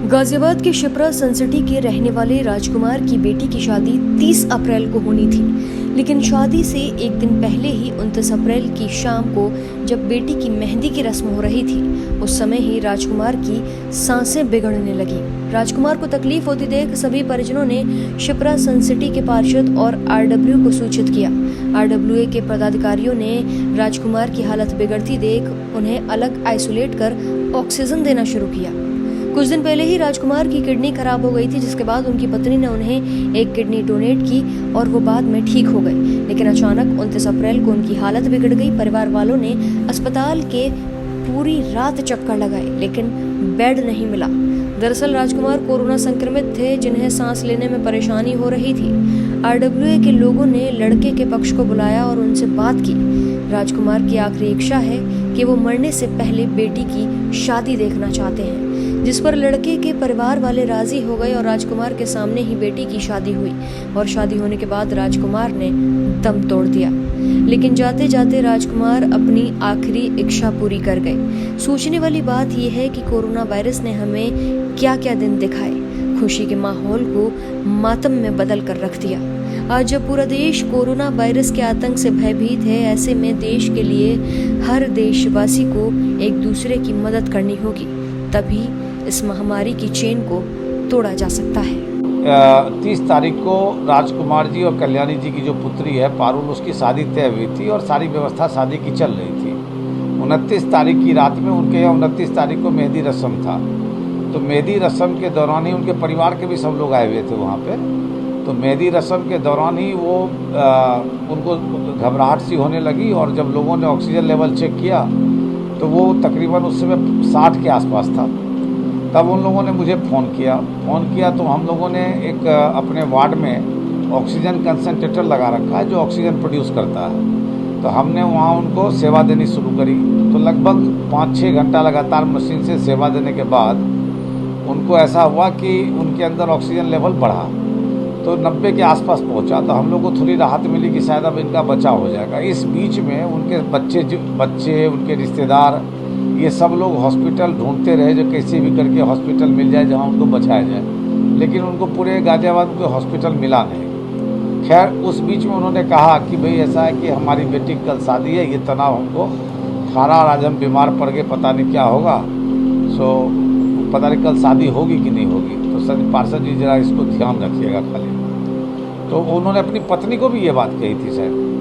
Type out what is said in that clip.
गाजियाबाद के शिप्रा सनसिटी के रहने वाले राजकुमार की बेटी की शादी 30 अप्रैल को होनी थी, लेकिन शादी से एक दिन पहले ही 29 अप्रैल की शाम को जब बेटी की मेहंदी की रस्म हो रही थी, उस समय ही राजकुमार की सांसें बिगड़ने लगी। राजकुमार को तकलीफ होती देख सभी परिजनों ने शिप्रा सनसिटी के पार्षद और आरडब्ल्यू को सूचित किया। आरडब्ल्यूए के पदाधिकारियों ने राजकुमार की हालत बिगड़ती देख उन्हें अलग आइसोलेट कर ऑक्सीजन देना शुरू किया। कुछ दिन पहले ही राजकुमार की किडनी खराब हो गई थी, जिसके बाद उनकी पत्नी ने उन्हें एक किडनी डोनेट की और वो बाद में ठीक हो गए। लेकिन अचानक 29 अप्रैल को उनकी हालत बिगड़ गई। परिवार वालों ने अस्पताल के पूरी रात चक्कर लगाए, लेकिन बेड नहीं मिला। दरअसल राजकुमार कोरोना संक्रमित थे, जिन्हें सांस लेने में परेशानी हो रही थी। आरडब्ल्यूए के लोगों ने लड़के के पक्ष को बुलाया और उनसे बात की। राजकुमार की आखिरी इच्छा है कि वो मरने से पहले बेटी की शादी देखना चाहते हैं, जिस पर लड़के के परिवार वाले राजी हो गए और राजकुमार के सामने ही बेटी की शादी हुई। और शादी होने के बाद राजकुमार ने दम तोड़ दिया, लेकिन जाते जाते राजकुमार अपनी आखिरी इच्छा पूरी कर गए। सोचने वाली बात यह है कि कोरोना वायरस ने हमें क्या क्या दिन दिखाए, खुशी के माहौल को मातम में बदल कर रख दिया। आज जब पूरा देश कोरोना वायरस के आतंक से भयभीत है, ऐसे में देश के लिए हर देशवासी को एक दूसरे की मदद करनी होगी, तभी इस महामारी की चेन को तोड़ा जा सकता है। 30 तारीख को राजकुमार जी और कल्याणी जी की जो पुत्री है पारुल, उसकी शादी तय हुई थी और सारी व्यवस्था शादी की चल रही थी। 29 तारीख की रात में उनके यहाँ 29 तारीख को मेहंदी रस्म था। तो मेहंदी रस्म के दौरान ही उनके परिवार के भी सब लोग आए हुए थे वहाँ पे। तो मेहंदी रस्म के दौरान ही वो उनको घबराहट सी होने लगी और जब लोगों ने ऑक्सीजन लेवल चेक किया तो वो तकरीबन उस समय 60 के आसपास था। तब उन लोगों ने मुझे फ़ोन किया तो हम लोगों ने एक अपने वार्ड में ऑक्सीजन कंसनट्रेटर लगा रखा है जो ऑक्सीजन प्रोड्यूस करता है। तो हमने वहाँ उनको सेवा देनी शुरू करी। तो लगभग 5-6 घंटा लगातार मशीन से सेवा देने के बाद उनको ऐसा हुआ कि उनके अंदर ऑक्सीजन लेवल बढ़ा, तो 90 के आसपास पहुंचा। तो हम लोग को थोड़ी राहत मिली कि शायद अब इनका बचाव हो जाएगा। इस बीच में उनके बच्चे उनके रिश्तेदार ये सब लोग हॉस्पिटल ढूंढते रहे, जो कैसे भी करके हॉस्पिटल मिल जाए जहां उनको बचाया जाए, लेकिन उनको पूरे गाजियाबाद को हॉस्पिटल मिला नहीं। खैर उस बीच में उन्होंने कहा कि भाई ऐसा है कि हमारी बेटी की कल शादी है, ये तनाव हमको खा रहा और आज हम बीमार पड़ गए, पता नहीं क्या होगा। सो पता नहीं कल शादी होगी कि नहीं होगी, तो सर पार्षद जी जरा इसको ध्यान रखिएगा खाली। तो उन्होंने अपनी पत्नी को भी ये बात कही थी शायद।